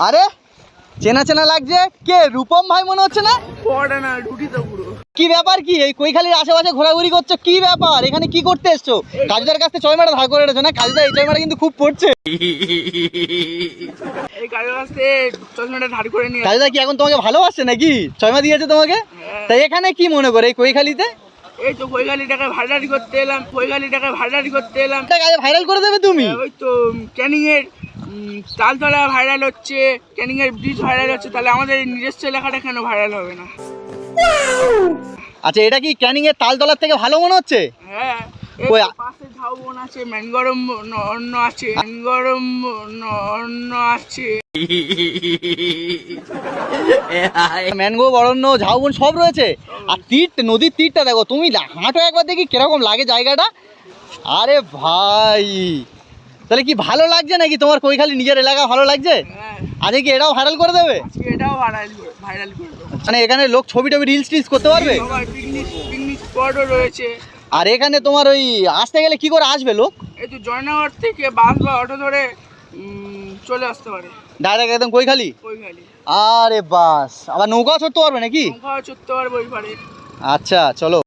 আরে চেনা চেনা লাগছে, কে রূপম ভাই মনে হচ্ছে না? কি ব্যাপার, কি এই কৈখালির আশেপাশে ঘোরাঘুরি করছো, কি ব্যাপার? এখানে কি করতে এসছো? কাজুদার কাছ থেকে চয়মাটা ধার করে রেখেছো না? কাজুদা এই চয়মাটা কিন্তু খুব পড়ছে। কাজুদা কি এখন তোমাকে ভালোবাসছে নাকি? চয়মা দিয়েছে তোমাকে? তাই এখানে কি মনে করে এই কৈখালিতে? এই তো কৈখালিটাকে ভাইরাল করতে এলাম, ভাইরাল করে দেবে তুমি? ওই তো ক্যানিং এর তালতলা ভাইরাল হচ্ছে, ক্যানিং এর ব্রিজ ভাইরাল হচ্ছে, তাহলে আমাদের নিজস্ব এলাকাটা কেন ভাইরাল হবে না? আচ্ছা, এটা কি ক্যানিং এর তালতলার থেকে ভালো মনে হচ্ছে? হ্যাঁ, পাশে ঝাউবন আছে, ম্যানগরম অন্য আছে, ম্যানগ্রোভ অরণ্য, ঝাউবন সব রয়েছে। আর নদীর তীরটা দেখো, তুমি হাঁটো একবার দেখি কিরকম লাগে জায়গাটা। আরে ভাই, তাহলে কি ভালো লাগছে নাকি তোমার? কৈখালি নিজের এলাকা ভালো লাগছে? আজকে কি এটাও ভাইরাল করে দেবে? এটাও ভাইরাল করে দেবো। মানে এখানে লোক ছবি রিলস টিলস করতে পারবে? পিকনিক স্পটও রয়েছে। আর এখানে তোমার ওই আসতে গেলে কি করে আসবে লোক? এই তো জয়নগর থেকে বাস বা অটো ধরে চলে আসতে পারে ডাইরেক্ট একদম কৈখালি। কৈখালি। আরে বাস, আবার নৌকা চড়তে পারবে নাকি? নৌকা চড়তে পারবে ওই পারে। আচ্ছা, চলো।